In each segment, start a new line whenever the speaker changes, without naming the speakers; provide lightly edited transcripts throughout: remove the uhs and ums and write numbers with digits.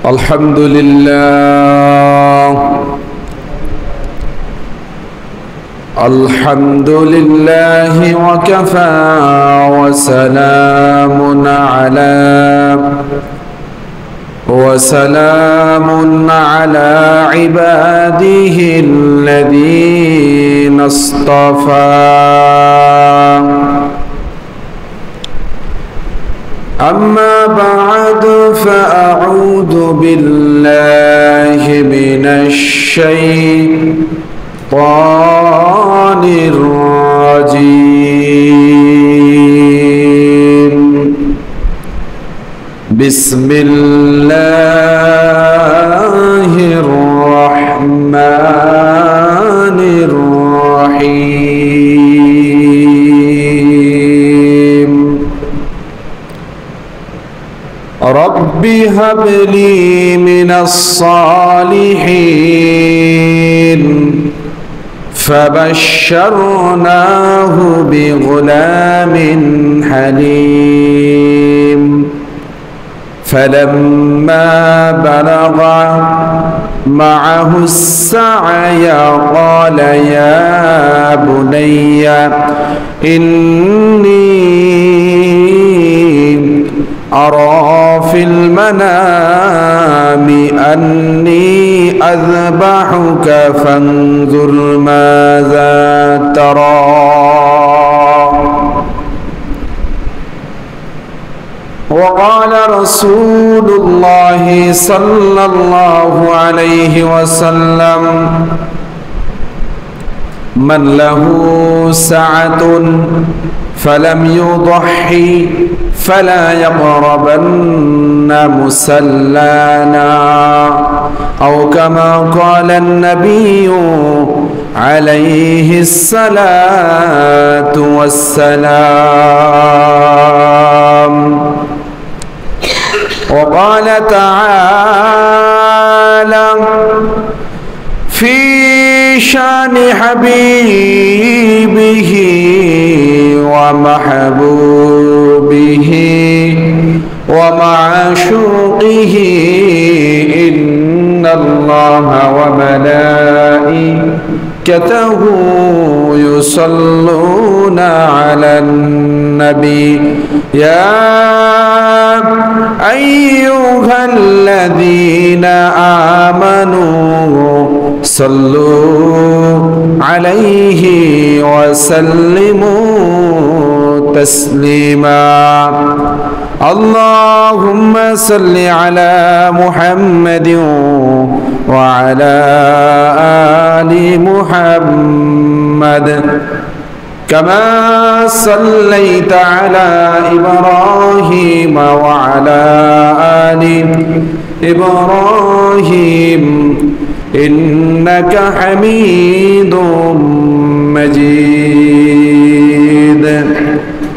الحمد لله الحمد لله وكفى وسلام على عباده الذين اصطفى أما بعد فأعوذ بالله من الشيطان الرجيم بسم الله الرحمن الرحيم رب هب لي من الصالحين فبشرناه بغلام حليم فلما بلغ معه السعي قال يا بني إني أرى في المنام أني أذبحك فانظر ماذا ترى وقال رسول الله صلى الله عليه وسلم من له سعة فلم يضحي فلا يقربن مصلانا أو كما قال النبي عليه الصلاة والسلام وقال تعالى في شان حبيبه ومحبوبه ومعشوقه إن الله وملائكته يصلون على النبي يا أيها الذين آمنوا صلوا عليه وسلموا تسليما اللهم صل على محمد وعلى آل محمد كما صليت على إبراهيم وعلى آل إبراهيم إنك حميد مجيد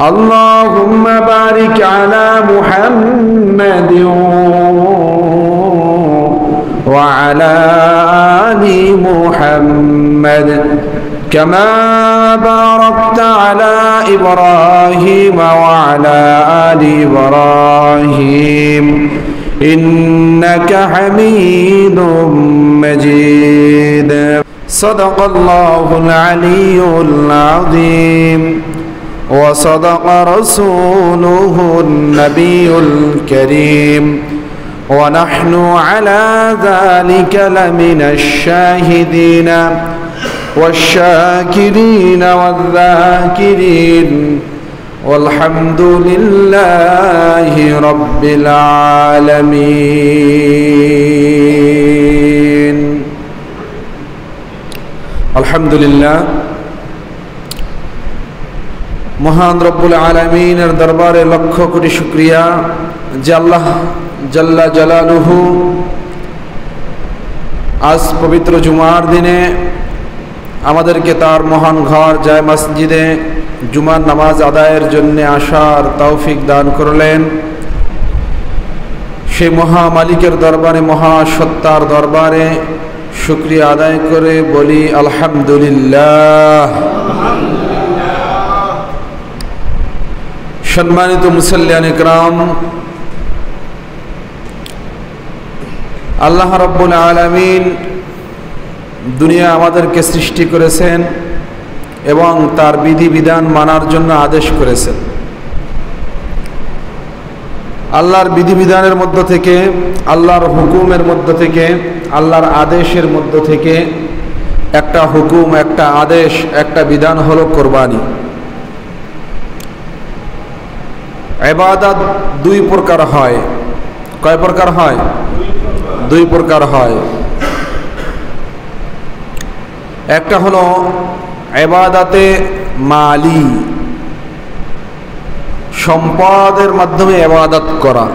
اللهم بارك على محمد وعلى آل محمد كما باركت على إبراهيم وعلى آل إبراهيم إنك حميد مجيد صدق الله العلي العظيم وصدق رسوله النبي الكريم ونحن على ذلك لمن الشاهدين والشاكرين والذاكرين والحمد لله رب العالمين الحمد لله মহান রব্বুল আলামিনের দরবারে লক্ষ কোটি শুকরিয়া যে আল্লাহ জাল্লা জালালুহু আজ পবিত্র জুমার দিনে আমাদেরকে তার মহান ঘর জায় মসজিদে জুমার নামাজ আদায়ের জন্য আসার তৌফিক দান করলেন। সেই মহা মালিকের দরবারে, মহা সত্তার দরবারে শুকরিয়া আদায় করে বলি আলহামদুলিল্লাহ। সম্মানিত মুসল্লিয়ান ইকরাম, আল্লাহ রাব্বুল আলামিন দুনিয়া আমাদেরকে সৃষ্টি করেছেন এবং তার বিধিবিধান মানার জন্য আদেশ করেছেন। আল্লাহর বিধিবিধানের মধ্য থেকে, আল্লাহর হুকুমের মধ্য থেকে, আল্লাহর আদেশের মধ্য থেকে একটা হুকুম, একটা আদেশ, একটা বিধান হলো কোরবানি। ইবাদত দুই প্রকার হয়। কয় প্রকার হয়? দুই প্রকার হয়। একটা হলো ইবাদতে মালি, সম্পদের মাধ্যমে ইবাদত করা।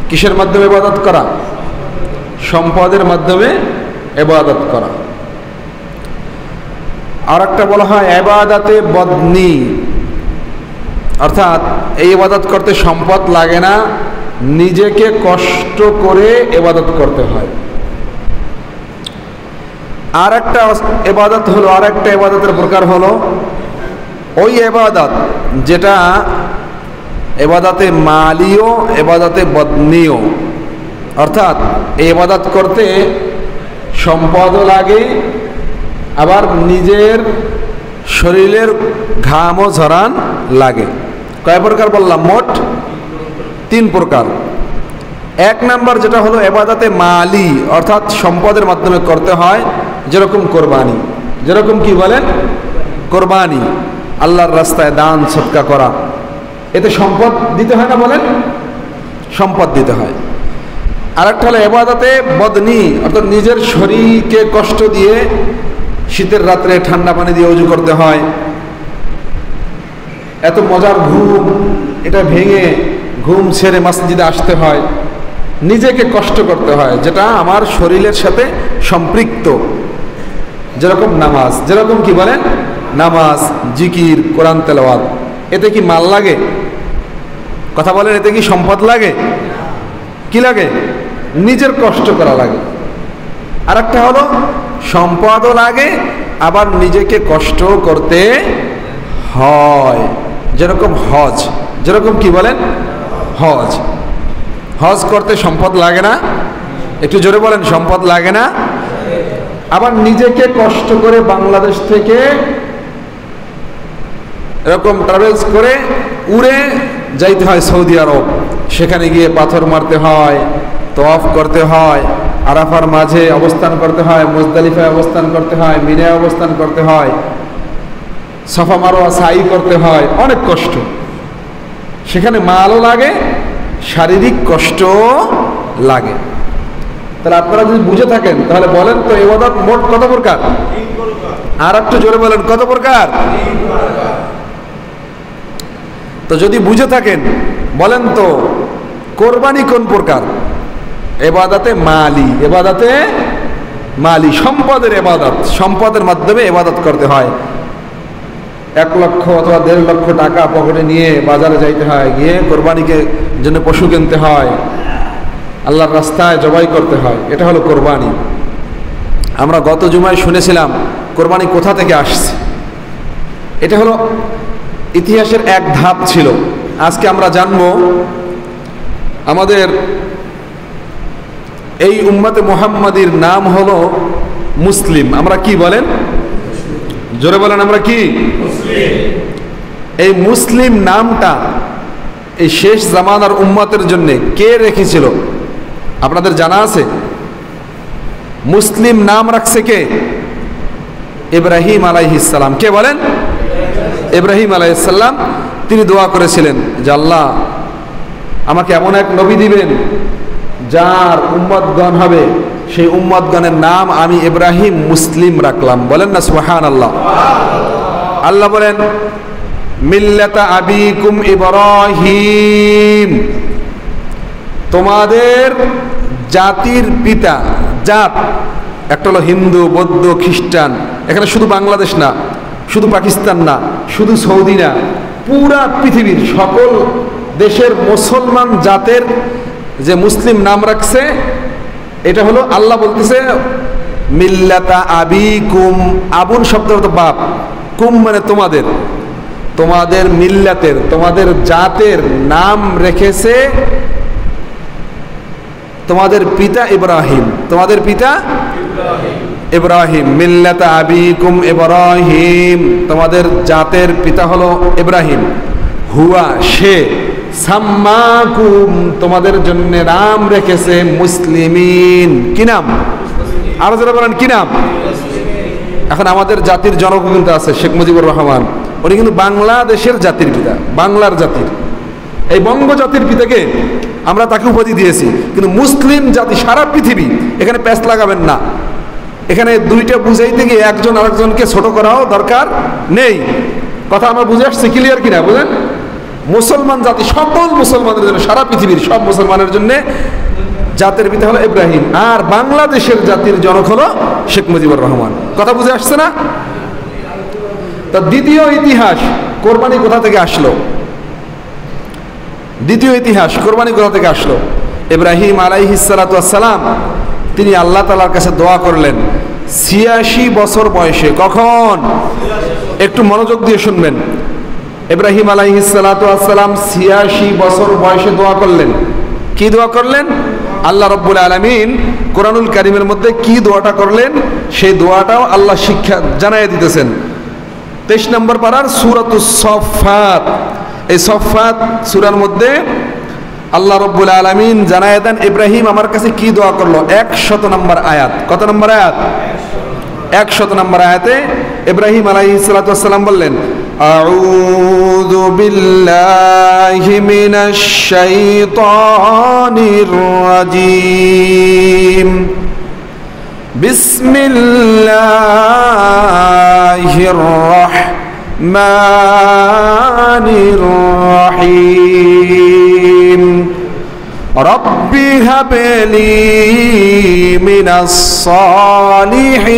কিসের মাধ্যমে ইবাদত করা? সম্পদের মাধ্যমে ইবাদত করা। আর একটা বলা হয় ইবাদতে বদনি, অর্থাৎ এই ইবাদত করতে সম্পদ লাগে না, নিজেকে কষ্ট করে ইবাদত করতে হয়। আর একটা ইবাদত হলো, আর একটা ইবাদতের প্রকার হলো ওই ইবাদত যেটা ইবাদতে মালিও, ইবাদতে বদনিও, অর্থাৎ এই ইবাদত করতে সম্পদও লাগে, আবার নিজের শরীরের ঘামও ঝরান লাগে। কয় প্রকার বললাম? মোট তিন প্রকার। এক নাম্বার যেটা হলো ইবাদতে মালি, অর্থাৎ সম্পদের মাধ্যমে করতে হয়, যেরকম কোরবানি। যেরকম কি বলেন? কোরবানি, আল্লাহর রাস্তায় দান সদকা করা, এতে সম্পদ দিতে হয় না? বলেন, সম্পদ দিতে হয়। আর একটা হলো ইবাদতে বদনি, অর্থাৎ নিজের শরীরকে কষ্ট দিয়ে শীতের রাত্রে ঠান্ডা পানি দিয়ে ওযু করতে হয়, এত মজার ঘুম, এটা ভেঙে ঘুম ছেড়ে মসজিদে আসতে হয়, নিজেকে কষ্ট করতে হয়, যেটা আমার শরীরের সাথে সম্পৃক্ত। যেরকম নামাজ, যেরকম কি বলেন? নামাজ, জিকির, কোরআন তেলাওয়াত, এতে কি মাল লাগে? কথা বলেন, এতে কি সম্পদ লাগে? কি লাগে? নিজের কষ্ট করা লাগে। আর একটা হলো সম্পদও লাগে, আবার নিজেকে কষ্ট করতে হয়, যেরকম হজ। যেরকম কি বলেন? হজ। হজ করতে সম্পদ লাগে না? একটু জোরে বলেন, সম্পদ লাগে না? আবার নিজেকে কষ্ট করে বাংলাদেশ থেকে এরকম ট্রাভেলস করে উড়ে যাইতে হয় সৌদি আরব, সেখানে গিয়ে পাথর মারতে হয়, তওয়াফ করতে হয়, আরাফার মাঝে অবস্থান করতে হয়, মুজদালিফায় অবস্থান করতে হয়, মিনায় অবস্থান করতে হয়, সাফা মারওয়া সাই করতে হয়, অনেক কষ্ট। সেখানে মালও লাগে, শারীরিক কষ্টও লাগে। তাহলে আপনারা যদি বুঝে থাকেন তাহলে বলেন তো ইবাদত মোট কত প্রকার? আর একটু জোরে বলেন, কত প্রকার? তো যদি বুঝে থাকেন বলেন তো কোরবানি কোন প্রকার? ইবাদতে মালি। ইবাদতে মালি, সম্পদের ইবাদত, সম্পদের মাধ্যমে ইবাদত করতে হয়। 1 লক্ষ অথবা 1.5 লক্ষ টাকা পকেটে নিয়ে বাজারে যাইতে হয়, গিয়ে কোরবানিকে জন্য পশু কিনতে হয়, আল্লাহর রাস্তায় জবাই করতে হয়, এটা হলো কোরবানি। আমরা গত জুমায় শুনেছিলাম কোরবানি কোথা থেকে আসছে। এটা হলো ইতিহাসের এক ধাপ ছিল। আজকে আমরা জানবো আমাদের এই উম্মতে মুহাম্মাদির নাম হলো মুসলিম। আমরা কি বলেন? জোরে বলেন, আমরা কি? এই মুসলিম নামটা এই শেষ জামানার উম্মতের জন্য কে রেখেছিল আপনাদের জানা আছে? মুসলিম নাম রাখছে কে? ইব্রাহিম আলাইহিস সালাম। কে বলেন? ইব্রাহিম আলাইহিস সালাম। তিনি দোয়া করেছিলেন যে আল্লাহ আমাকে এমন এক নবী দিবেন যার উম্মতগণ হবে, সেই উম্মতগণের নাম আমি ইব্রাহিম মুসলিম রাখলাম। বলেন না সুবহানাল্লাহ। আল্লাহ বলেন মিল্লাতা আবিকুম ইব্রাহিম, তোমাদের জাতির পিতা। জাত একটা হলো হিন্দু, বৌদ্ধ, খ্রিস্টান। এখানে শুধু বাংলাদেশ না, শুধু পাকিস্তান না, শুধু সৌদি না, পুরা পৃথিবীর সকল দেশের মুসলমান জাতের যে মুসলিম নাম রাখছে, এটা হলো আল্লাহ বলতেছে মিল্লাতা আবিকুম। আবুন শব্দ হতো বাপ, কুম মানে তোমাদের, তোমাদের মিল্লাতের, তোমাদের জাতের নাম রেখেছে তোমাদের পিতা ইব্রাহিম, তোমাদের পিতা ইব্রাহিম, মিল্লাতা আবিকুম ইব্রাহিম, তোমাদের জাতের পিতা হলো ইব্রাহিম, হুয়া সে, সাম্মাকুম তোমাদের জন্য নাম রেখেছে মুসলিমিন, কি নাম? আরো যারা বলেন কি নাম? এখন আমাদের জাতির জনক কিন্তু আছে শেখ মুজিবুর রহমান, উনি কিন্তু বাংলাদেশের জাতির পিতা, বাংলার জাতির, এই বঙ্গ জাতির পিতাকে আমরা তাকে উপাধি দিয়েছি। কিন্তু মুসলিম জাতি সারা পৃথিবী, এখানে প্যাচ লাগাবেন না, এখানে দুইটা বুঝাইতে গিয়ে একজন আরেকজনকে ছোট করাও দরকার নেই। কথা আমরা বুঝে আসছি, ক্লিয়ার কিনা বুঝেন? মুসলমান জাতি সকল মুসলমানদের জন্য, সারা পৃথিবীর সব মুসলমানের জন্য জাতির পিতা হলো ইব্রাহিম, আর বাংলাদেশের জাতির জনক হলো শেখ মুজিবুর রহমান। কথা বুঝে আসছে না? তা দ্বিতীয় ইতিহাস কোরবানি কোথা থেকে আসলো? দ্বিতীয় ইতিহাস কোরবানি কোথা থেকে আসলো? ইব্রাহিম আলাইহিস সালাতু ওয়াস সালাম তিনি আল্লাহ তাআলার কাছে দোয়া করলেন ৮৬ বছর বয়সে। কখন? একটু মনোযোগ দিয়ে শুনবেন। ইব্রাহিম আলাইহিস সালাতু ওয়াস সালাম ৮৬ বছর বয়সে দোয়া করলেন। কি দোয়া করলেন? আল্লাহ রাব্বুল আলামিন কোরআনুল কারীমের মধ্যে কি দোয়াটা করলেন সেই দোয়াটাও আল্লাহ শিক্ষা জানায় দিতেছেন। ২৩ নম্বর পারার সূরাতুস সফফাত, এই সফফাত সূরার মধ্যে আল্লাহ রাব্বুল আলামিন জানায় দেন ইব্রাহিম আমার কাছে কি দোয়া করলো। ১০০ নম্বর আয়াত। কত নম্বর আয়াত? ১০০ নম্বর আয়াতে ইব্রাহিম আলাইহিস সালাতু ওয়াস সালাম বললেন, আউযু বিল্লাহি মিনাশ শাইতানির রাজীম, বিসমিল্লাহির রাহমানির রহিম, রব্বি হাবলি মিনাস সালিহিন,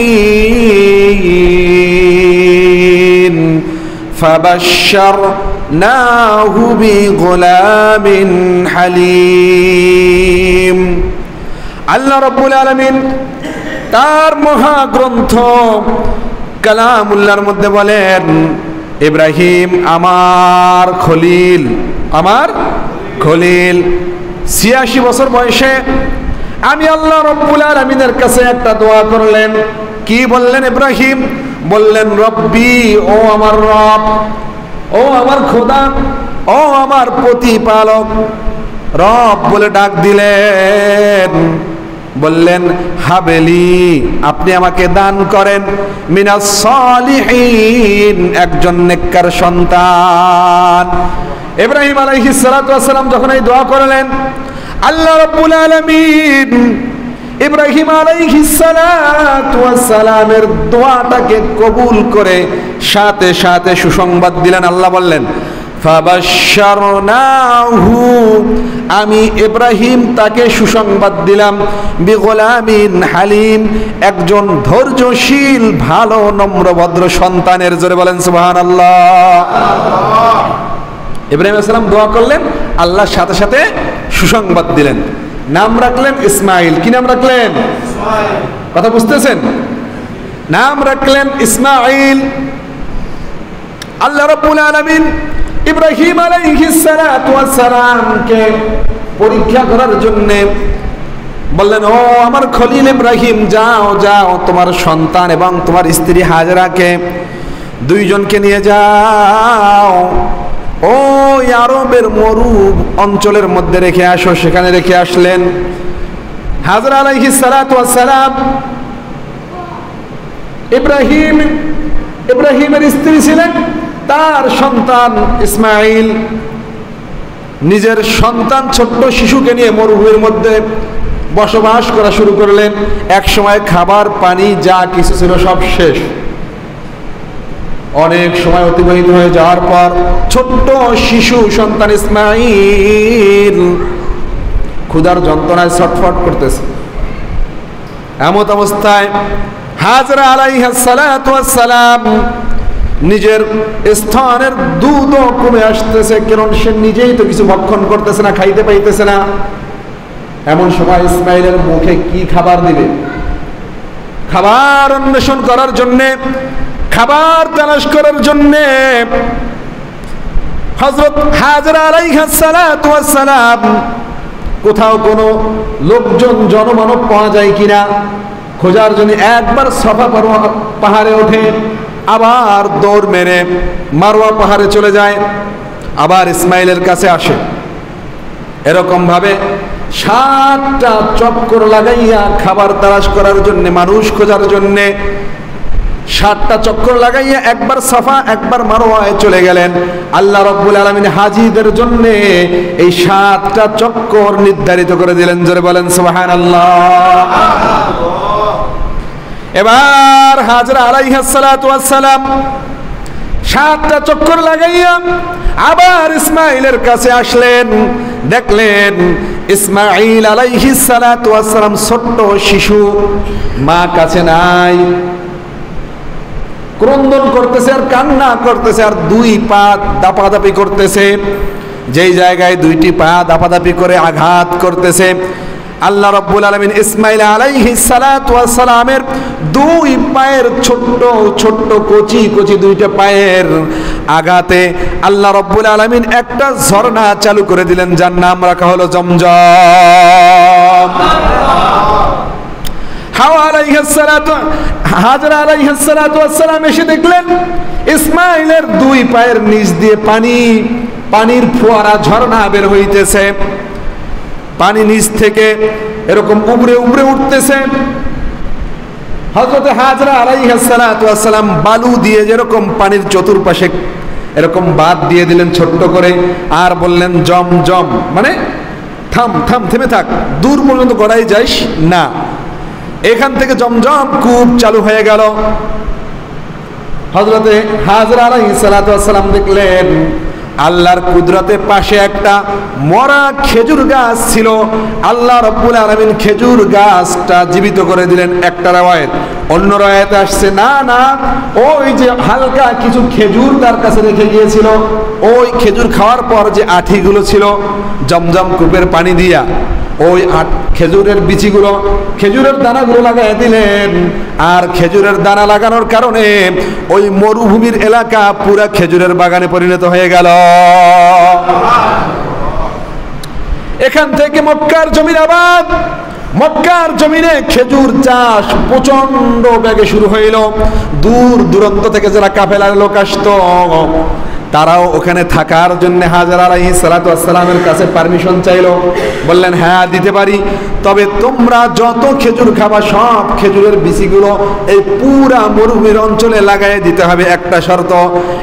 ফাবাশশারনাহু বিগুলামিন হালিম। আল্লাহ রাব্বুল আলামিন তার মহাগ্রন্থ কালামুল্লাহর মধ্যে বলেন, ইব্রাহিম আমার খলিল, আমার খলিল। ৮৬ বছর বয়সে আমি আল্লাহ রাব্বুল আলামিনের কাছে একটা দোয়া করলেন। কি বললেন ইব্রাহিম? বললেন রব্বি, ও আমার রব, ও আমার খোদা, ও আমার প্রতিপালক। রব বলে ডাক দিলেন, বললেন হাবেলি, আপনি আমাকে দান করেন মিনাস সালিহিন, একজন নেককার সন্তান। ইব্রাহিম আলাইহিস সালাতু ওয়াস সালাম যখন এই দোয়া করলেন, আল্লাহ রাব্বুল আলামিন ইব্রাহিম আলাইহিস সালাতু ওয়াস সালামের দোয়াটাকে কবুল করে সাথে সাথে সুসংবাদ দিলেন। আল্লাহ বললেন ফাবাশশারনাহু, আমি ইব্রাহিম তাকে সুসংবাদ দিলাম বিগুলামিন হালিম, একজন ধৈর্যশীল ভালো নম্র ভদ্র সন্তানের। জোরে বলেন সুবহানাল্লাহ। ইব্রাহিম আলাইহিস সালাম দোয়া করলেন, আল্লাহ সাথে সাথে সুসংবাদ দিলেন। নাম রাখলেন ইসমাইল। কি নাম রাখলেন? কথা বুঝতেছেন? নাম রাখলেন ইসমাইল। আল্লাহ রাব্বুল আলামিন ইব্রাহিম আলাইহিস সালাতু ওয়াস সালামকে পরীক্ষা করার জন্য বললেন, ও আমার খলিল ইব্রাহিম, যাও যাও তোমার সন্তান এবং তোমার স্ত্রী হাজরাকে দুইজনকে নিয়ে যাও, ওই আরবের মরু অঞ্চলের মধ্যে রেখে আসো। সেখানে রেখে আসলেন। হাজরা আলাইহিস সালাতু ওয়াস সালাম ইব্রাহিমের স্ত্রী ছিলেন, তার সন্তান ইসমাইল নিজের সন্তান ছোট্ট শিশুকে নিয়ে মরুভূমির মধ্যে বসবাস করা শুরু করলেন। এক সময় খাবার পানি যা কিছু ছিল সব শেষ। অনেক সময় অতিবাহিত হয়ে যাওয়ার পর ছোট্ট শিশু সন্তান ইসমাইল ক্ষুধার যন্ত্রণায় ছটফট করতেছে। এমত অবস্থায় হাজরা আলাইহিস সালাতু ওয়াস সালাম নিজের স্থানের দুধও কমে আসতেছে, কারণ সে নিজেই তো কিছু ভক্ষণ করতেছে না, খাইতে পাইতেছে না। এমন সময় ইসমাইলের মুখে কি খাবার দিবে? খাবার অন্বেষণ করার জন্যে, খাবার তালাশ করার জন্যে হযরত হাজরা আলাইহিস সালাতু ওয়াস সালাম কোথাও কোনো লোকজন জনমানব পাওয়া যায় কিনা খোঁজার জন্য একবার সাফা পাহাড়ে ওঠে, আবার দৌড় মেরে মারওয়া পাহাড়ে চলে যায়, আবার ইসমাইলের কাছে আসে। এরকম ভাবে 7টা চক্কর লাগাইয়া খাবার তালাশ করার জন্য, মানুষ খোঁজার জন্য 7টা চক্কর লাগাইয়া একবার সাফা একবার মারওয়ায় চলে গেলেন। আল্লাহ রাব্বুল আলামিন হাজীদের জন্য এই 7টা চক্কর নির্ধারিত করে দিলেন। জোরে বলেন সুবহানাল্লাহ। এবার হাজরা আলাইহিস সালাতু ওয়াস সালাম 7টা চক্কর লাগাইয়া আবার ইসমাইলের কাছে আসলেন। দেখলেন ইসমাইল আলাইহিস সালাতু ওয়াস সালাম ছোট্ট শিশু, মা কাছে নাই, ক্রন্দন করতেছে আর কান্না করতেছে আর 2 পা দাপাদাপি করতেছে। যেই জায়গায় 2টি পা দাপাদাপি করে আঘাত করতেছে, আল্লাহ রাব্বুল আলামিন ইসমাইল আলাইহিস সালাতু ওয়াস সালামের 2 পায়ের ছোট্ট ছোট্ট কচি কচি 2টা পায়ের আঘাতে আল্লাহ রাব্বুল আলামিন একটা ঝর্ণা চালু করে দিলেন, যার নাম রাখা হলো জমজম। হাওয়া আলাইহিস সালাতু হাজরা আলাইহিস সালাতু ওয়াস সালাম এসে দেখলেন ইসমাইলের 2 পায়ের নিচ দিয়ে পানির ফোয়ারা ঝর্ণা বের হইতেছে, পানি নিচ থেকে এরকম উপরে উপরে উঠতেছে। হযরত হাজরা আলাইহিস সালাতু ওয়াস সালাম বালু দিয়ে যেরকম পানির চতুর্পাশে এরকম বাঁধ দিয়ে দিলেন ছোট্ট করে, আর বললেন জম জম, মানে থাম থাম, থেমে থাক, দূর পর্যন্ত গড়াই যাইস না। এখান থেকে জমজম কূপ চালু হয়ে গেল। হযরতে হাজরা আলাইহিস সালাতু ওয়াস সালাম দেখলেন আল্লাহর কুদরতের পাশে একটা মরা খেজুর গাছ ছিল। আল্লাহ রাব্বুল আলামিন খেজুর গাছটা জীবিত করে দিলেন একটা রাওয়ায়াত। অন্য রাওয়ায়াতে আসছে না না, ওই যে হালকা কিছু খেজুর তার কাছে রেখে গিয়েছিল, ওই খেজুর খাওয়ার পর যে আঠিগুলো ছিল জমজম কূপের পানি দিয়া ওই খেজুরের বিচিগুলো, খেজুরের দানাগুলো লাগাই দিলেন। আর খেজুরের দানা লাগানোর কারণে ওই মরুভূমির এলাকা পুরা খেজুরের বাগানে পরিণত হয়ে গেল। এখান থেকে মক্কার জমির আবাদ, মক্কার জমিনে খেজুর চাষ প্রচন্ড বেগে শুরু হইল। দূর দূরান্ত থেকে যারা কাফেলার লোক আসতো তারাও ওখানে থাকার জন্য হাজরা আলাইহিস সালাতু ওয়াস সালামের কাছে পারমিশন চাইলো। বললেন হ্যাঁ দিতে পারি, তবে তোমরা যত খেজুর খাবা সব খেজুরের বিচিগুলো এই পুরা মরুভূমির অঞ্চলে লাগাই দিতে হবে, একটা শর্ত।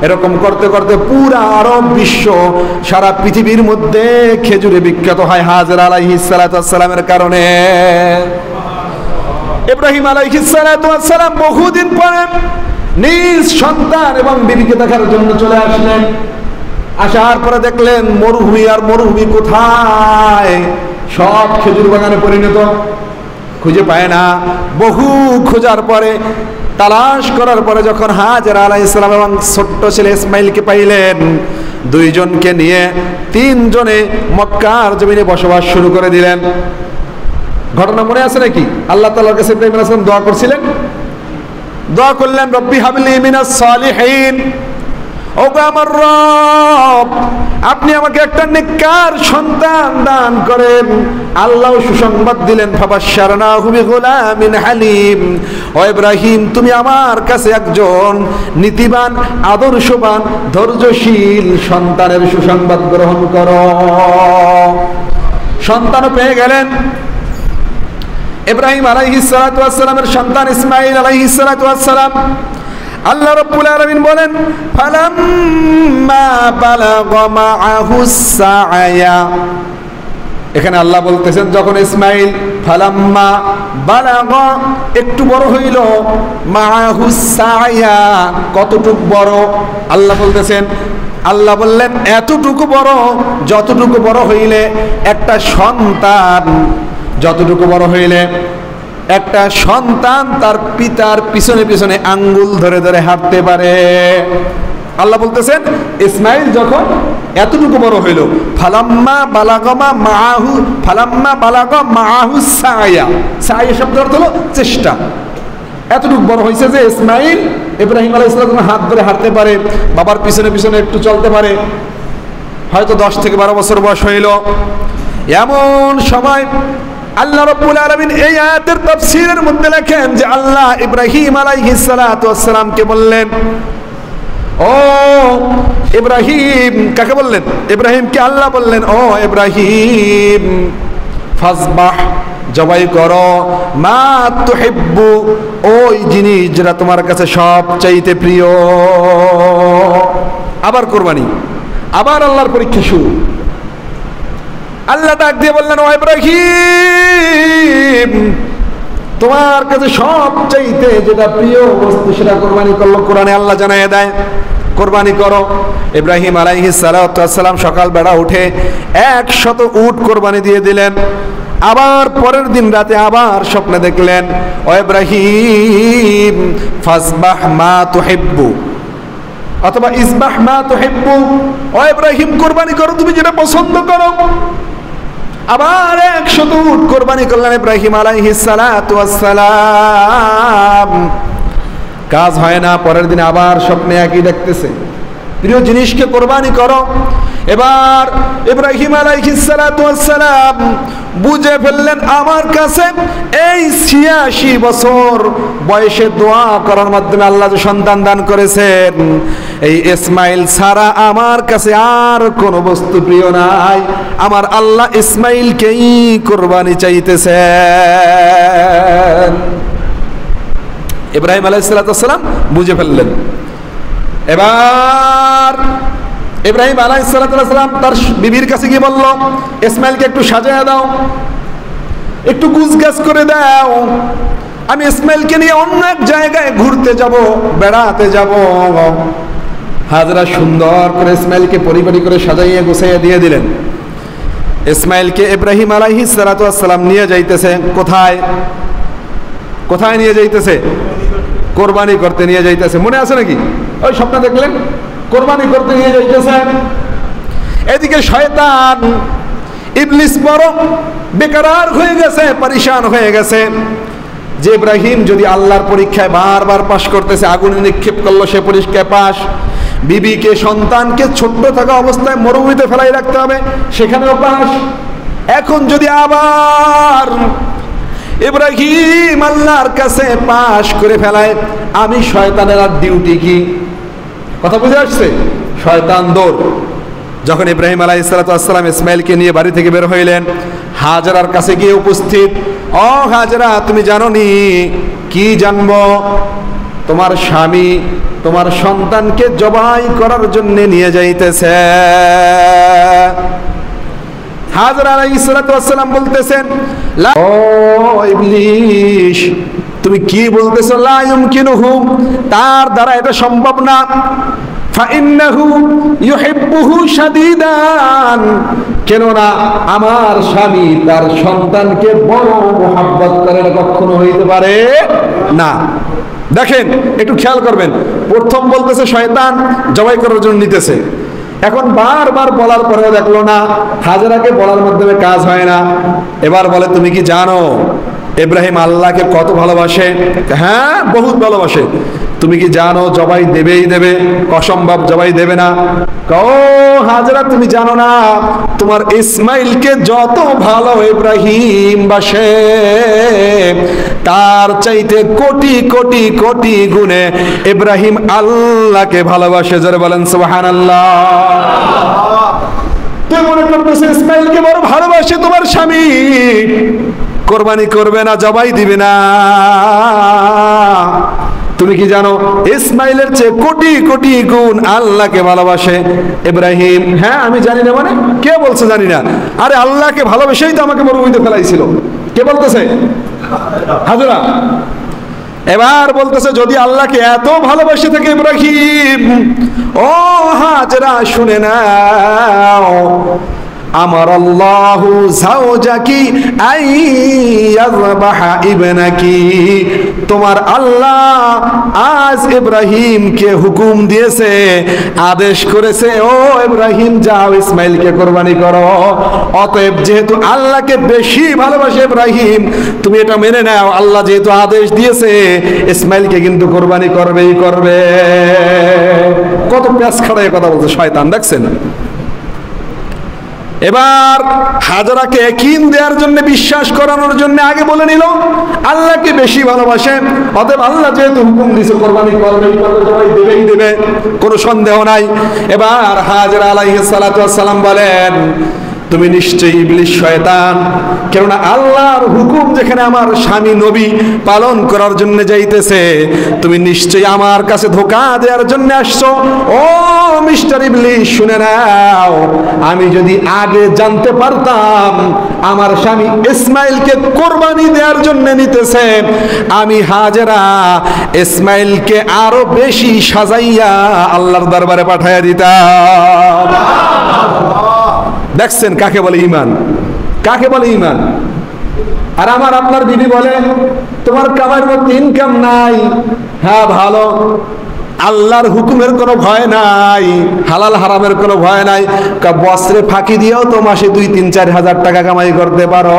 এরকম করতে করতে পুরা আরব বিশ্ব, সারা পৃথিবীর মধ্যে খেজুরে বিখ্যাত হয় হাজরা আলাইহিস সালাতু ওয়াস সালামের কারণে। ইব্রাহিম আলাইহিস সালাতু ওয়াস সালাম বহুদিন পরে নিজ সন্তান এবং বিবিকে দেখার জন্য চলে আসলেন। আসার পরে দেখলেন মরুভূমি, আর মরুভূমি কোথায়, সব খেজুর বাগানে পরিণত। খুঁজে পায় না। বহু খোঁজার পরে, তালাশ করার পরে যখন হাজরা আলাইহিস সালাম এবং ছোট্ট ছেলে ইসমাইলকে পাইলেন, 2 জনকে নিয়ে 3 জনে মক্কার জমিনে বসবাস শুরু করে দিলেন। ঘটনা মনে আছে নাকি? আল্লাহ তাআলার কাছে ইব্রাহিম আলাইহিস সালাম দোয়া করছিলেন, দোয়া করলেন রব্বি হাবলি মিনাস সালিহিন, ও আমার রব আপনি আমাকে একটা নেককার সন্তান দান করেন। আল্লাহ সুসংবাদ দিলেন ফাবাশশারনাহু বিগুলামিন হালিম, ও ইব্রাহিম তুমি আমার কাছে একজন নীতিবান, আদর্শবান, ধৈর্যশীল সন্তানের সুসংবাদ গ্রহণ করো। সন্তানও পেয়ে গেলেন। ইব্রাহিম আলাইহিস সালাতু ওয়াস সালামের সন্তান ইসমাঈল আলাইহিস সালাতু ওয়াস সালাম। আল্লাহ রাব্বুল আলামিন বলেন ফালাম্মা বালাগা মাআহুস সাআয়া, এখানে আল্লাহ বলতেছেন যখন ইসমাঈল ফালাম্মা বালাগা একটু বড় হইল, মাআহুস সাআয়া কতটুকু বড়, আল্লাহ বলতেছেন, আল্লাহ বললেন এতটুকু বড় যতটুকু বড় হইলে একটা সন্তান, যতটুকু বড় হইলে একটা সন্তান তার পিতার পিছনে পিছনে আঙ্গুল ধরে ধরে হাঁটতে পারে। আল্লাহ বলতেছেন ইসমাঈল যখন এতটুকু বড় হইল, ফালাম্মা বালাগা মাআহু, ফালাম্মা বালাগা মাআহু সাআয়া, সাআয়া শব্দের অর্থ হলো চেষ্টা। এতটুকু বড় হয়েছে যে ইসমাঈল ইব্রাহিম আলাইহিস সালাম হাত ধরে হাঁটতে পারে, বাবার পিছনে পিছনে একটু চলতে পারে। হয়তো 10 থেকে 12 বছর বয়স হইল। এমন সময় আল্লাহ রাব্বুল আলামিন এই আয়াতের তাফসীরের মধ্যে লেখেন যে আল্লাহ ইব্রাহিম আলাইহিস সালাতু ওয়াস সালামকে বললেন, ও ইব্রাহিম, কাকে বললেন? ইব্রাহিমকে আল্লাহ বললেন, ও ইব্রাহিম ফাসবাহ, জবাই করো, মা তুহিব্বু, ওই জিনিস যেটা তোমার কাছে সবচাইতে প্রিয়। আবার কোরবানি, আবার আল্লাহর পরীক্ষা শুরু। আল্লাহ ডাক দিয়ে বললেন, ও ইব্রাহিম তোমার কাছে সবচাইতে যেটা প্রিয় বস্তু সেটা কোরবানি করলো। কোরআনে আল্লাহ জানায় দেয় কোরবানি করো। ইব্রাহিম আলাইহিস সালাতু ওয়াস সালাম সকালবেলা উঠে 100 উট কোরবানি দিয়ে দিলেন। আবার পরের দিন রাতে আবার স্বপ্নে দেখলেন, ও ইব্রাহিম ফাসবাহ মা তুহিব্বু, অথবা ইসবাহ মা তুহিব্বু, ও ইব্রাহিম কোরবানি করো তুমি যেটা পছন্দ করো। আবার 100 উট কোরবানি করলেন ইব্রাহিম আলাইহিস সালাতু ওয়াস সালাম। কাজ হয় না, পরের দিন আবার স্বপ্নে একই দেখতেছে, প্রিয় জিনিসকে কোরবানি করো। এবার ইব্রাহিম আলাইহিস সালাতু ওয়াস সালাম বুঝে ফেললেন আমার কাছে এই 86 বছর বয়সে দোয়া করার মাধ্যমে আল্লাহ যে সন্তান দান করেছেন, এই ইসমাইল ছাড়া আমার কাছে আর কোনো বস্তু প্রিয় নাই। আমার আল্লাহ ইসমাইলকেই কোরবানি চাইতেছেন। ইব্রাহিম আলাইহিস সালাতু ওয়াস সালাম বুঝে ফেললেন। এবার ইব্রাহিম আলাইহিস সালাতু ওয়াস সালাম তার বিবির কাছে গিয়ে বলল, ইসমাইলকে একটু সাজায় দাও, একটু গুছগাছ করে দাও, আমি ইসমাইলকে নিয়ে অন্য এক জায়গায় ঘুরতে যাব, বেড়াতে যাব। হাজরা সুন্দর করে ইসমাইলকে পরিপাটি করে সাজাইয়ে গুছাইয়ে দিয়ে দিলেন। ইসমাইলকে ইব্রাহিম আলাইহিস সালাতু ওয়াস সালাম নিয়ে যাইতেছে কোথায়? কোথায় নিয়ে যাইতেছে? কোরবানি করতে নিয়ে যাইতেছে। মনে আছে নাকি? ওই স্বপ্ন দেখলেন, কোরবানি করতে নিয়ে যাইতেছে। এদিকে শয়তান ইবলিস বড় বেকরার হয়ে গেছে, পরিশান হয়ে গেছে যে ইব্রাহিম যদি আল্লাহর পরীক্ষায় বারবার পাশ করতেছে, আগুনে নিক্ষেপ করলো সে পরীক্ষায় পাশ, বিবিকে সন্তানকে ছোট্ট থাকা অবস্থায় মরুভূমিতে ফেলাই রাখতে হবে, সেখানেও পাশ। এখন যদি আবার ইব্রাহিম আল্লাহর কাছে পাশ করে ফেলায়, আমি শয়তানের আর ডিউটি কি? কথা বুঝে আসছে? শয়তান দৌড়। যখন ইব্রাহিম আলাইহিস সালাতু ওয়াস সালাম ইসমাইলকে নিয়ে বাড়ি থেকে বের হইলেন, হাজরার কাছে গিয়ে উপস্থিত, ও হাজরা তুমি জানো নি? কি জানবো? তোমার স্বামী তোমার সন্তানকে জবাই করার জন্য নিয়ে যাইতেছে। হাজরা আলাইহিস সালাতু ওয়াস সালাম বলতেছেন, ও ইবলিস তুমি কি বলতেছো? লা ইউমকিনুহু, তার দ্বারা এটা সম্ভব না। ফাইন্নাহু ইউহিব্বুহু শাদীদান, কেননা আমার স্বামী তার সন্তানকে বড় মোহাব্বত করে, এটা কখনো হইতে পারে না। দেখেন একটু খেয়াল করবেন, প্রথম বলতেছে শয়তান জবাই করার জন্য নিতেছে, এখন বারবার বলার পরেও দেখলো না, হাজরাকে বলার মাধ্যমে কাজ হয় না। এবার বলে তুমি কি জানো ইব্রাহিম আল্লাহকে কত ভালোবাসে? হ্যাঁ বহুত ভালোবাসে। তুমি কি জানো জবাই দেবেই দেবে, অসম্ভব জবাই দেবে না। ও হাজরা তুমি জানো না তোমার ইসমাইলকে যত ভালো ইব্রাহিম বাসে, তার চাইতে কোটি কোটি কোটি গুণে ইব্রাহিম আল্লাহকে ভালোবাসে। জোরে বলেন সুবহানাল্লাহ। তুমি মনে করতেছো ইসমাইলকে বড় ভালোবাসে তোমার স্বামী, কোরবানি করবে না, জবাই দিবে না। তুমি কি জানো ইসমাইলের চেয়ে কোটি কোটি গুণ আল্লাহকে ভালোবাসে ইব্রাহিম? হ্যাঁ আমি জানি না। মানে কে বলছে জানি না? আরে আল্লাহকে ভালোবেসেই তো আমাকে মরুভূমিতে ফেলাইছিল। কে বলতেছে? হাজরা। এবার বলতেছে যদি আল্লাহকে এত ভালোবাসে থাকে ইব্রাহিম, ও হাজরা শুনে নাও, আমার আল্লাহু যাওজাকি আইয়াযবাহা ইবনাকি, তোমার আল্লাহ আজ ইব্রাহিমকে হুকুম দিয়েছে, আদেশ করেছে, ও ইব্রাহিম যাও ইসমাইলকে কোরবানি করো। অতএব যেহেতু আল্লাহকে বেশি ভালোবাসে ইব্রাহিম, তুমি এটা মেনে নাও, আল্লাহ যেহেতু আদেশ দিয়েছে ইসমাইলকে কিন্তু কোরবানি করবেই করবে। কত প্যাঁচ খাড়ায় কথা বলছে শয়তান, দেখছেন? এবার হাজরাকে ইয়াকিন দেওয়ার জন্য, বিশ্বাস করানোর জন্য আগে বলে নিল আল্লাহকে বেশি ভালোবাসে, অতএব আল্লাহ যেহেতু হুকুম দিয়েছে কোরবানি করবেই করবে, সবাই দেবেই দেবে, কোনো সন্দেহ নাই। এবার হাজরা আলাইহিস সালাতু ওয়াস সালাম বলেন, তুমি নিশ্চয়ই ইবলিস শয়তান, কেননা আল্লাহর হুকুম যেখানে আমার স্বামী নবী পালন করার জন্য যাইতেছে, তুমি নিশ্চয়ই আমার কাছে ধোঁকা দেওয়ার জন্য আসছো। ও মিস্টার ইবলিস, শুনে নাও, আমি যদি আগে জানতে পারতাম আমার স্বামী ইসমাইলকে কোরবানি দেওয়ার জন্য নিতেছে, আমি হাজেরা ইসমাইলকে আরো বেশি সাজাইয়া আল্লাহর দরবারে পাঠাইয়া দিতাম। দেখছেন কাকে বলে ঈমান, কাকে বলে ঈমান। আর আমার আপনার বিবি বলে তোমার কামাইয়ের মধ্যে ইনকাম নাই, হ্যাঁ ভালো, আল্লাহর হুকুমের কোনো ভয় নাই, হালাল হারামের কোনো ভয় নাই, বছরে ফাঁকি দিয়েও তো মাসে 2-3-4 হাজার টাকা কামাই করতে পারো।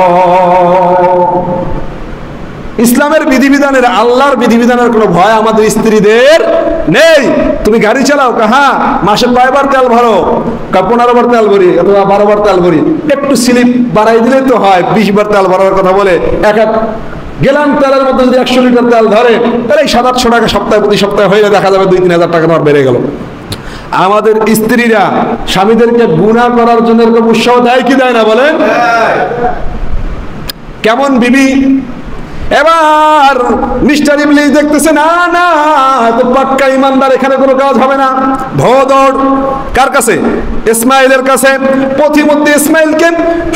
ইসলামের বিধিবিধানের, আল্লাহর বিধিবিধানের কোনো ভয় আমাদের স্ত্রীদের নেই। তুমি গাড়ি চালাও, হ্যাঁ মাসে কয়বার তেল ভরো, 15 বার তেল ভরি অথবা 12 বার তেল ভরি, একটু স্লিপ বাড়াই দিলে তো হয় 20 বার তেল ভরার কথা বলে। এক গেলাম তেলের মধ্যে যদি 100 লিটার তেল ধরে, তাহলে 700-800 টাকা সপ্তাহে প্রতি সপ্তাহে হয়ে দেখা যাবে 2-3 হাজার টাকা তোমার বেড়ে গেল। আমাদের স্ত্রীরা স্বামীদেরকে গুনাহ করার জন্য এরকম উৎসাহ দেয় কি দেয় না বলেন? কেমন বিবি। এবার মিস্টার ইবলিস দেখতেছে না না, তো পাক্কা ইমানদার, এখানে কোনো কাজ হবে না। ভোদড় কার কাছে? ইসমাইলের কাছে। পথিমধ্যে ইসমাইলকে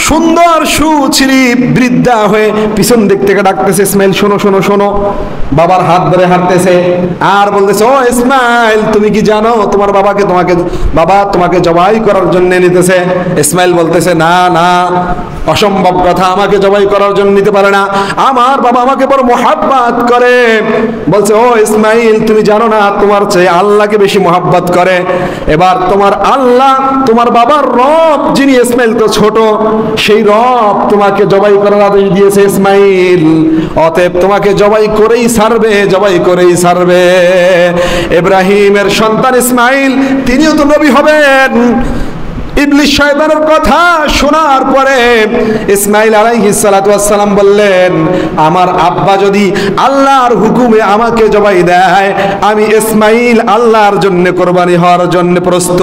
সুন্দর সুছিরি বৃদ্ধা হয়ে পিছন দিক থেকে ডাকতেছে, ইসমাইল শোনো শোনো শোনো। বাবার হাত ধরে হাঁটতেছে আর বলতেছে, ও ইসমাইল, তুমি কি জানো তোমার বাবা তোমাকে জবাই করার জন্য নিতেছে। ইসমাইল বলতেছে, না না, অসম্ভব কথা, আমাকে জবাই করার জন্য নিতে পারে না, আমার বাবা আমাকে বড় মোহাব্বত করে। বলছে, ও ইসমাইল, তুমি জানো না তোমার চেয়ে আল্লাহকে বেশি মোহাব্বত করে। এবার তোমার আল্লাহ, তোমার বাবার রব যিনি, ইসমাইল তো ছোট, সেই রব তোমাকে জবাই করার আদেশ দিয়েছে ইসমাইল, অতএব তোমাকে জবাই করেই ছাড়বে, জবাই করেই ছাড়বে। ইব্রাহিমের সন্তান ইসমাইল, তিনিও তো নবী হবেন। ইবলিস শয়তানের কথা শোনার পরে ইসমাইল আলাইহিস সালাতু ওয়াস সালাম বললেন, আমার আব্বা যদি আল্লাহর হুকুমে আমাকে জবাই দেয়, আমি ইসমাইল আল্লাহর জন্য কোরবানি হওয়ার জন্য প্রস্তুত।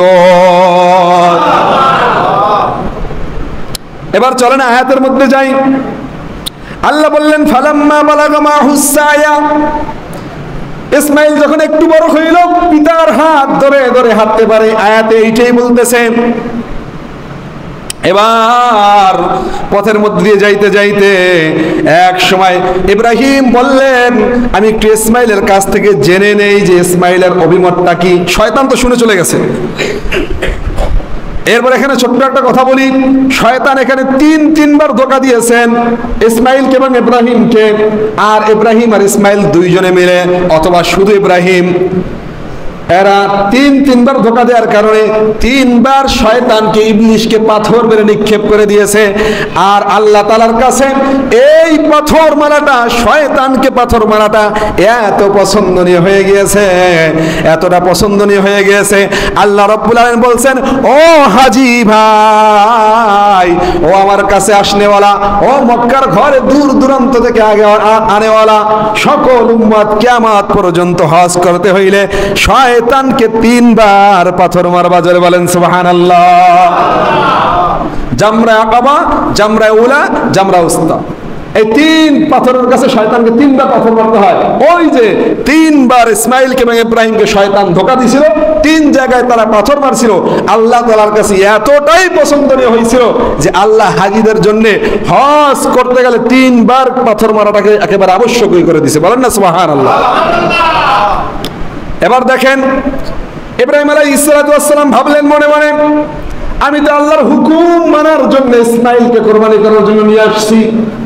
এবার চলেন আয়াতের মধ্যে যাই। আল্লাহ বললেন, ফালাম্মা বালাগা মাহুস সায়া, ইসমাইল যখন একটু বড় হইল, পিতার হাত ধরে ধরে হাঁটতে পারে, আয়াতে এইটাই বলতেছে। এবার পথের মধ্যে দিয়ে যাইতে যাইতে এক সময় ইব্রাহিম বললেন, আমি একটু ইসমাইলের কাছ থেকে জেনে নেই যে ইসমাইলের অভিমতটা কি। শয়তান তো শুনে চলে গেছে। এরপর এখানে ছোট্ট একটা কথা বলি, শয়তান এখানে তিনবার ধোঁকা দিয়েছেন ইসমাইলকে এবং ইব্রাহিমকে। আর ইব্রাহিম আর ইসমাইল দুইজনে মিলে অথবা শুধু ইব্রাহিম, এরা তিনবার ধোঁকা দেওয়ার কারণে 3বার শয়তানকে, ইবলিশকে পাথর মেরে নিক্ষেপ করে দিয়েছে। আর আল্লাহ তাআলার কাছে এই পাথর মারাটা, শয়তানকে পাথর মারাটা এত পছন্দনীয় হয়ে গিয়েছে, এতটা পছন্দনীয় হয়ে গিয়েছে, আল্লাহ রাব্বুল আলামিন বলছেন, ও হাজী ভাই, ও আমার কাছে আসনেওয়ালা, ও মক্কার ঘরে দূর দূরান্ত থেকে আগে আনেওয়ালা সকল উম্মত, কিয়ামত পর্যন্ত হজ করতে হইলে শয়তানকে 3বার পাথর মারবা। জোরে বলেন সুবহানাল্লাহ। জামরা আকাবা, জামরা উলা, জামরা উস্তা, এই 3 পাথরের কাছে শয়তানকে 3বার পাথর মারতে হয়। ওই যে 3বার ইসমাইলকে এবং ইব্রাহিমকে শয়তান ধোঁকা দিয়েছিল, 3 জায়গায় তারা পাথর মারছিল, আল্লাহ তাআলার কাছে এতটাই পছন্দনীয় হয়েছিল যে আল্লাহ হাজীদের জন্য হজ করতে গেলে 3বার পাথর মারাটাকে একেবারে আবশ্যকই করে দিয়েছে। বলেন না সুবহানাল্লাহ। এবার দেখেন, ইব্রাহিম আলাইহিস সালাতু ওয়াস সালাম ভাবলেন মনে মনে, আমি তো আল্লাহর হুকুম মানার জন্য ইসমাইলকে কোরবানি করার জন্য নিয়ে আসছি,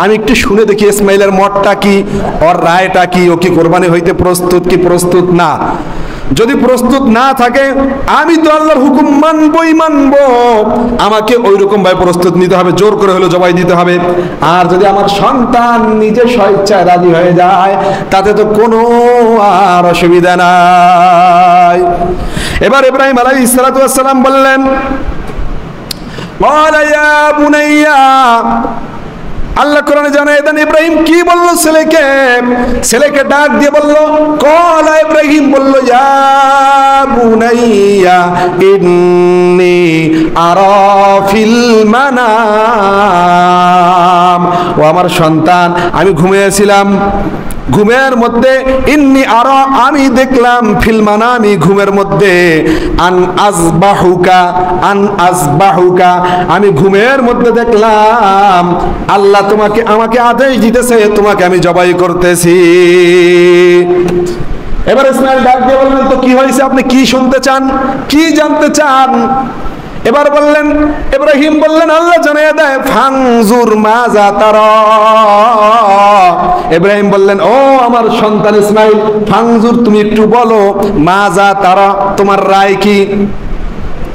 আমি একটু শুনে দেখি ইসমাইলের মতটা কি, ওর রায়টা কি, ও কি কোরবানি হইতে প্রস্তুত কি প্রস্তুত না। যদি প্রস্তুত না থাকে, আমি তো আল্লাহর হুকুম মানবই মানব, আমাকে ওই রকম ভাবে প্রস্তুত নিতে হবে, জোর করে হলো জবাই দিতে হবে। আর যদি আমার সন্তান নিজে স্বেচ্ছায় রাজি হয়ে যায়, তাতে তো কোনো আর অসুবিধা নাই। এবার ইব্রাহিম আলাইহিস সালাতু ওয়াস সালাম বললেন, ক্বালা ইয়া বুনাইয়া, আল্লাহ কোরআনে জানায় দেন ইব্রাহিম কি বলল ছেলেকে ডাক দিয়ে বলল, ক্বালা ইব্রাহিম বলল, ইয়া বুনাইয়া ইন্নী আরা ফিল মানাম, ও আমার সন্তান, আমি ঘুমিয়েছিলাম, ঘুমের মধ্যে ইন্নি আরা, আমি দেখলাম, ফিল মানামি, ঘুমের মধ্যে, আন আযবাহুকা, আমি ঘুমের মধ্যে দেখলাম আল্লাহ আমাকে আদেশ দিতেছে তোমাকে আমি জবাই করতেছি। এবার ইসমাইল ডাক দিয়ে বললেন, তো কি হয়েছে, আপনি কি শুনতে চান, কি জানতে চান? এবার বললেন, ইব্রাহিম বললেন, আল্লাহ জানিয়ে দেয়, ফানজুর মাজা তারা। ইব্রাহিম বললেন, ও আমার সন্তান ইসমাইল, ফানজুর, তুমি একটু বলো, মাজা তারা, তোমার রায় কি?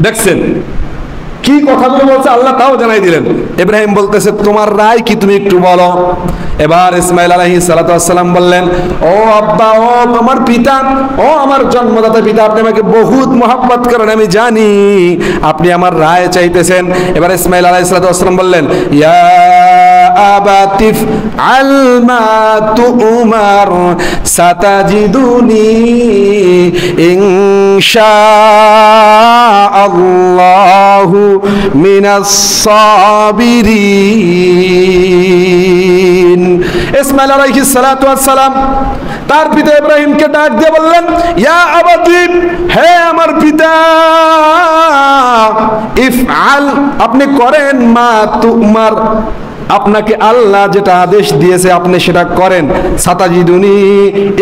দেখছেন কি কথাগুলো বলছে আল্লাহ, তাও জানাই দিলেন। ইব্রাহিম বলতেছে, তোমার রায় কি, তুমি একটু বলো। এবার ইসমাইল আলাইহিস সালাতু ওয়াস সালাম বললেন, ও আব্বা, ও আমার পিতা, ও আমার জন্মদাতা পিতা, আপনি আমাকে বহুত মহব্বত করেন, আমি জানি, আপনি আমার রায় চাইতেছেন। এবার ইসমাইল আলাইহিস সালাতু ওয়াস সালাম বললেন, ইয়া আবাতিফ আল মা তুমার সাতাজিদুনি ইনশাআল্লাহু মিনাস সাবিরিন। ইসমাইল আলাইহিস সালাতু ওয়াস সালাম তার পিতা ইব্রাহিমকে ডাক দিয়ে বললেন, ইয়া আবাতি, হে আমার পিতা, ইফআল, আপনি করেন, মা তুমার, আপনাকে আল্লাহ যেটা আদেশ দিয়েছে আপনি সেটা করেন, সাতাজিদুনি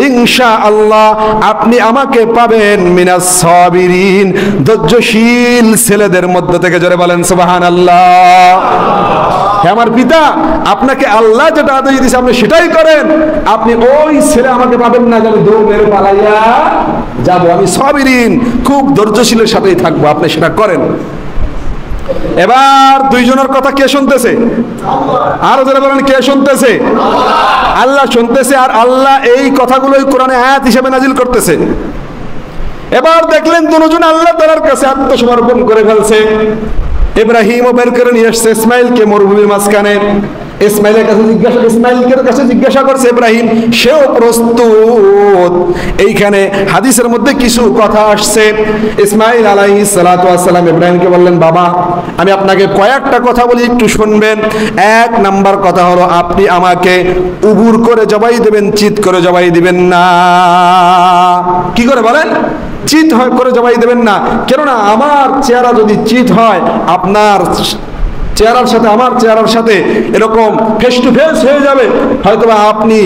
ইনশাআল্লাহ, আপনি আমাকে পাবেন, মিনাস সাবিরিন, ধৈর্যশীল ছেলেদের মধ্য থেকে। জোরে বলেন সুবহানাল্লাহ। হে আমার পিতা, আপনাকে আল্লাহ যেটা আদেশ দিয়েছে আপনি সেটাই করেন, আপনি ওই ছেলে আমাকে পাবেন না যে দৌড় মেরে পালাইয়া যাব, আমি সাবিরিন, খুব ধৈর্যশীলের সাথেই থাকবো, আপনি সেটা করেন। এবার দুইজনের কথা কে শুনতেছে? আরো যারা বলেন, কে শুনতেছে? আল্লাহ শুনতেছে, আর আল্লাহ এই কথাগুলোই কোরআনে আয়াত হিসেবে নাজিল করতেছে। এবার দেখলেন দুজন আল্লাহ তাআলার কাছে আত্মসমর্পণ করে ফেলছে। ইব্রাহিমও বের করে নিয়ে এসছে ইসমাইলকে মরুভূমির মাঝখানে। ইসমাইলের কাছে জিজ্ঞাসা করছে ইব্রাহিম, সেও প্রস্তুত। এইখানে হাদিসের মধ্যে কিছু কথা আসছে। ইসমাইল আলাইহিস সালাতু ওয়াস সালাম ইব্রাহিমকে বললেন, বাবা, আমি আপনাকে কয়েকটা কথা বলি, একটু শুনবেন। এক নাম্বার কথা হলো, আপনি আমাকে উবুর করে জবাই দেবেন, চিৎ করে জবাই দিবেন না। কি করে বলেন? চিৎ করে জবাই দেবেন না। কেননা আমার চেহারা যদি চিৎ হয়, আপনার চেহারার সাথে আমার চেহারার সাথে এরকম ফেস টু ফেস হয়ে যাবে। হয়তোবা আপনি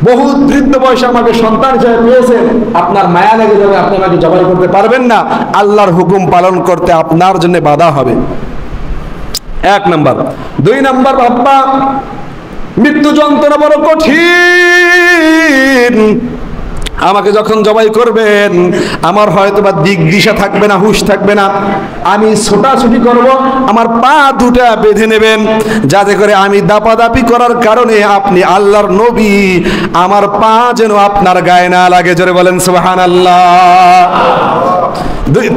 বহুত বৃদ্ধ বয়সে আমাকে সন্তান হিসেবে পেয়েছেন, আপনার মায়া লেগে যাবে, আপনি আমাকে জবাই করতে পারবেন না, আল্লাহর হুকুম পালন করতে আপনার জন্য বাধা হবে। এক নাম্বার। দুই নাম্বার, বাবা, মৃত্যু যন্ত্রণা বড় কঠিন। আমাকে যখন জবাই করবেন, আমার হয়তোবা দিক দিশা থাকবে না, হুঁশ থাকবে না, আমি ছোটাছুটি করব, আমার পা দুটা বেঁধে নেবেন, যাতে করে আমি দাপাদাপি করার কারণে আপনি আল্লাহর নবী, আমার পা যেন আপনার গায়ে না লাগে। জোরে বলেন সুবহানাল্লাহ।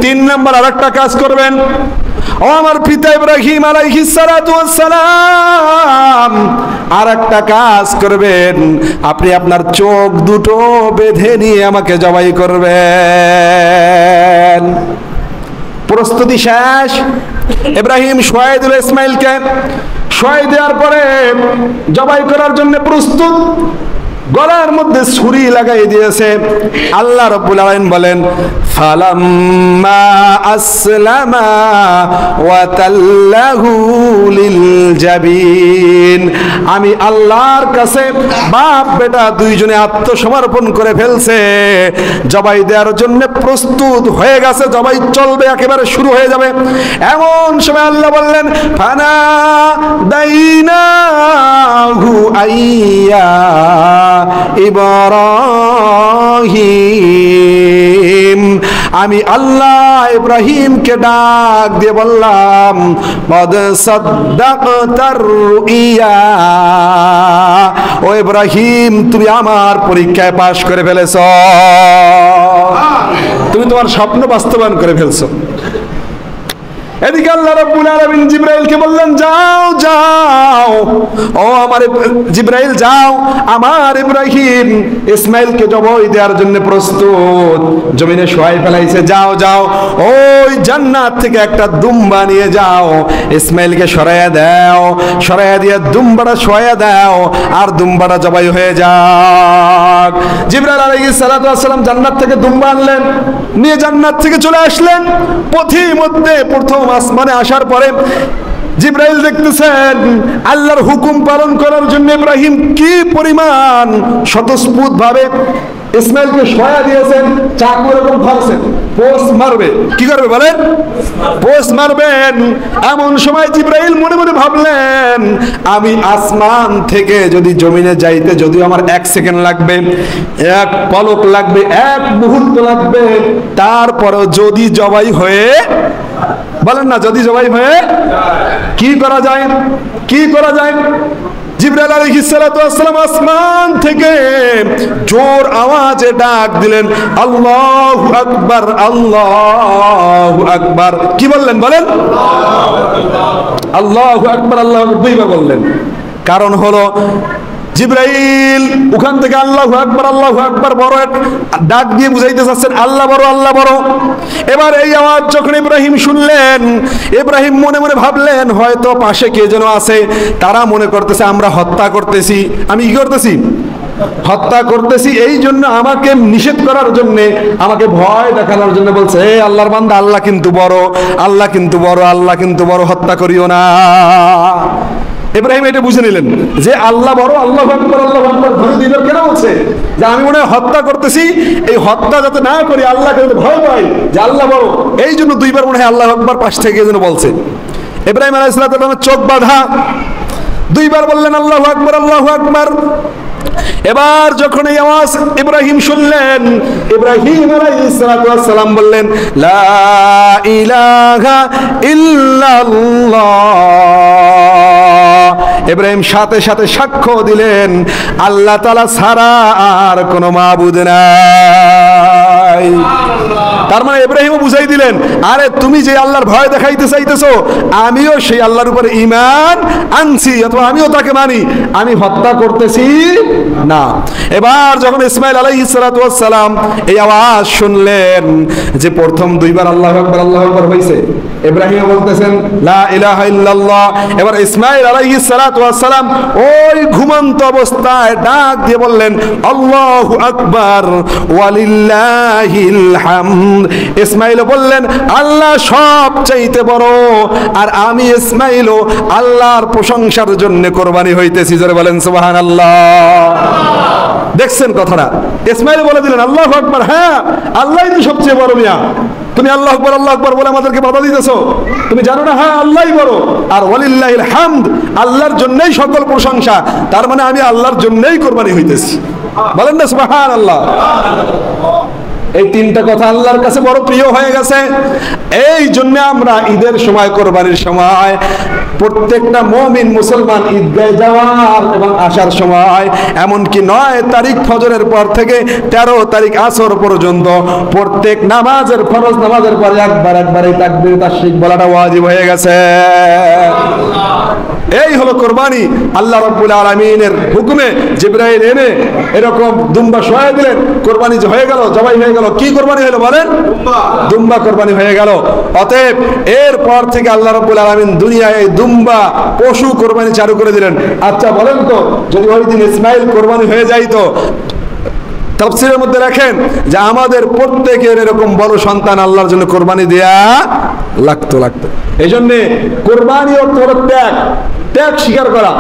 তিন নম্বর আরেকটা কাজ করবেন, ও আমার পিতা ইব্রাহিম আলাইহিস সালাতু ওয়াস সালাম, আরেকটা কাজ করবেন, আপনি আপনার চোখ দুটো বেঁধে নিয়ে আমাকে জবাই করবেন। প্রস্তুতি শেষ। ইব্রাহিম শোয়াই দিল ইসমাইলকে। শোয়াই দেওয়ার পরে জবাই করার জন্য প্রস্তুত। গলার মধ্যে ছুরি লাগাই দিয়েছে। আল্লাহ রাব্বুল আলামিন বলেন, ফালাম্মা আসলামা ওয়া তাল্লাহু লিল জাবিন, আমি আল্লাহর কাছে বাপ বেটা দুইজনে আত্মসমর্পণ করে ফেলছে, জবাই দেওয়ার জন্য প্রস্তুত হয়ে গেছে, জবাই চলবে, একেবারে শুরু হয়ে যাবে। এমন সময় আল্লাহ বললেন, ফানা দাইনাহু আইয়া ইব্রাহিম, আমি আল্লাহ ইব্রাহিমকে ডাক দিয়ে বললাম, কদ সাদ্দাকতার রুইয়া, ও ইব্রাহিম, তুমি আমার পরীক্ষায় পাশ করে ফেলেছো, তুমি তোমার স্বপ্ন বাস্তবায়ন করে ফেলছো। এদিকে আল্লাহ রাব্বুল আলামিন জিবরাইলকে বললেন, যাও যাও, ও আমার জিবরাইল যাও, আমার ইব্রাহিম ইসমাইলকে জবাই দেওয়ার জন্য প্রস্তুত, জমিনে শোয়াই ফেলাইছে, যাও যাও, ওই জান্নাত থেকে একটা দুম্বা নিয়ে যাও, ইসমাইলকে সরাইয়া দাও, সরাইয়া দিয়ে দুম্বাটা শোয়াইয়া দাও, আর দুম্বাটা জবাই হয়ে যাক। জিবরাইল আলাইহিস সালাতু ওয়াস সালাম জান্নাত থেকে দুম্বা আনলেন, নিয়ে জান্নাত থেকে চলে আসলেন। পথির মধ্যে প্রথম আসমানে আসার পরে জিবরাইল দেখতেছেন আল্লাহর হুকুম পালন করার জন্য ইব্রাহিম কি পরিমাণ স্বতঃস্ফূর্ত ভাবে ইসমাইলকে সহায় দিয়েছেন। চাকু এরকম ধরছেন, পোস্ট মারবে, কি করবে বলেন? পোস্ট মারবেন। এমন সময় জিবরাইল মনে মনে ভাবলেন, আমি আসমান থেকে যদি জমিনে যাইতে যদিও আমার 1 সেকেন্ড লাগবে, 1 পলক লাগবে, 1 মুহূর্ত লাগবে, তারপরেও যদি জবাই হয়ে, বলেন না, যদি জবাই হয়ে কি করা যায়? কি করা যায়? জিবরাইল আলাইহিস সালাতু ওয়াস সালাম আসমান থেকে জোর আওয়াজে ডাক দিলেন, আল্লাহু আকবার, আল্লাহু আকবার। কি বললেন বলেন? আল্লাহু আকবার, আল্লাহু আকবার দুইবার বললেন। কারণ হলো জিবরাইল ওখান থেকে আল্লাহু আকবার, আল্লাহু আকবার বড় ডাক দিয়ে বুঝাইতে চাচ্ছেন আল্লাহ বড়, আল্লাহ বড়। এবার এই আওয়াজ যখন ইব্রাহিম শুনলেন, ইব্রাহিম মনে মনে ভাবলেন হয়তো পাশে কে যেন আছে, তারা মনে করতেছে আমরা হত্যা করতেছি। আমি কি করতেছি? হত্যা করতেছি। এই জন্য আমাকে নিষেধ করার জন্য, আমাকে ভয় দেখানোর জন্য বলছে, হে আল্লাহর বান্দা, আল্লাহ কিন্তু বড়, আল্লাহ কিন্তু বড়, আল্লাহ কিন্তু বড়, হত্যা করিও না। ইব্রাহিম এটা বুঝে নিলেন যে আল্লাহ বড়, আল্লাহু আকবার, আল্লাহু আকবার ধরে দিলেন। কেন বলছে? যে আমি মনে হয় হত্যা করতেছি, এই হত্যা যাতে না করি, আল্লাহকে যাতে ভয় পাই যে আল্লাহ বড়, এই জন্য দুইবার মনে হয় আল্লাহু আকবার পাশ থেকে যেন বলছে। ইব্রাহিম আলাইহিস সালামের চোখ বাঁধা, দুইবার বললেন আল্লাহু আকবার, আল্লাহু আকবার। এবার যখন এই আওয়াজ ইব্রাহিম শুনলেন, ইব্রাহিম আলাইহিস সালাতু ওয়াস সালাম বললেন, লা ইলাহা ইল্লাল্লাহ। ইব্রাহিম সাথে সাথে সাক্ষ্য দিলেন আল্লাহ তাআলা ছাড়া আর কোনো মাবুদ নাই। তার মানে ইব্রাহিমও বুঝাই দিলেন, আরে তুমি যে আল্লাহর ভয় দেখাইতে চাইতেছো, আমিও সেই আল্লাহর উপরে ঈমান আনছি, অথবা আমিও তাকে মানি, আমি হত্যা করতেছি না। এবার যখন ইসমাইল আলাইহিস সালাতু ওয়াস সালাম এই আওয়াজ শুনলেন যে প্রথম দুইবার আল্লাহু আকবার, আল্লাহু আকবার হইছে, ইব্রাহিম বলতেছেন লা ইলাহা ইল্লাল্লাহ। এবার ইসমাইল আলাইহিস সালাতু ওয়াস সালাম ওই ঘুমন্ত অবস্থায় ডাক দিয়ে বললেন, আল্লাহু আকবার ওয়ালিল্লাহিল হামদ। ইসমাইল বললেন, আল্লাহ সবচাইতে বড়, আর আমি ইসমাইলও আল্লাহর প্রশংসার জন্য কোরবানি হইতেছি। জোরে বলেন সুবহানাল্লাহ। দেখছেন কথাটা? ইসমাইল বলে দিলেন আল্লাহু আকবার, হ্যাঁ আল্লাহই তো সবচেয়ে বড়। মিয়া তুমি আল্লাহু আকবার, আল্লাহু আকবার বলে আমাদেরকে বাধা দিতেছো? তুমি জানো না হ্যাঁ আল্লাহই বড়, আর ওয়ালিল্লাহিল হামদ, আল্লাহর জন্যই সকল প্রশংসা। তার মানে আমি আল্লাহর জন্যই কোরবানি হইতেছি। বলেন না সুবহানাল্লাহ। এই তিনটা কথা আল্লাহর কাছে বড় প্রিয় হয়ে গেছে। এই জন্য আমরা ঈদের সময়, কোরবানির সময় প্রত্যেকটা মুমিন মুসলমান ঈদগাহে যাওয়ার এবং আসার সময়, এমনকি 9 তারিখ ফজরের পর থেকে 13 তারিখ আসর পর্যন্ত প্রত্যেক নামাজের, ফরজ নামাজের পরে একবার এই তাকবীর তাশরিক বলাটা ওয়াজিব হয়ে গেছে। এই হলো কোরবানি। আল্লাহ রাব্বুল আলামিনের হুকুমে জিবরাইল এনে এরকম দুম্বা শোয়া দিলেন, কোরবানি হয়ে গেল, জবাই হয়ে গেল। কি কোরবানি হলো বলেন? দুম্বা কোরবানি হয়ে গেল। অতএব এরপর থেকে আল্লাহ রাব্বুল আলামিন দুনিয়ায় এই দুম্বা পশু কোরবানি চালু করে দিলেন। আচ্ছা বলেন তো, যদি ওই দিন ইসমাইল কোরবানি হয়ে যাইতো, তাফসীরের মধ্যে রাখেন যে আমাদের প্রত্যেকের এরকম বড় সন্তান আল্লাহর জন্য কোরবানি দেয়া লাগতো। এই জন্য কোরবানি অর্থ হলো ত্যাগ, ত্যাগ স্বীকার করা,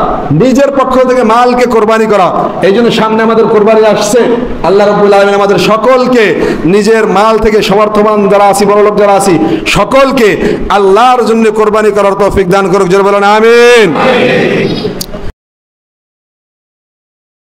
নিজের পক্ষ থেকে মালকে কোরবানি করা। এই জন্য সামনে আমাদের কোরবানি আসছে। আল্লাহ রাব্বুল আলামিন আমাদের সকলকে নিজের মাল থেকে, সমর্থবান যারা আছি, বড় লোক যারা আছি, সকলকে আল্লাহর জন্য কোরবানি করার তৌফিক দান করুক। জোরে বলেন আমিন।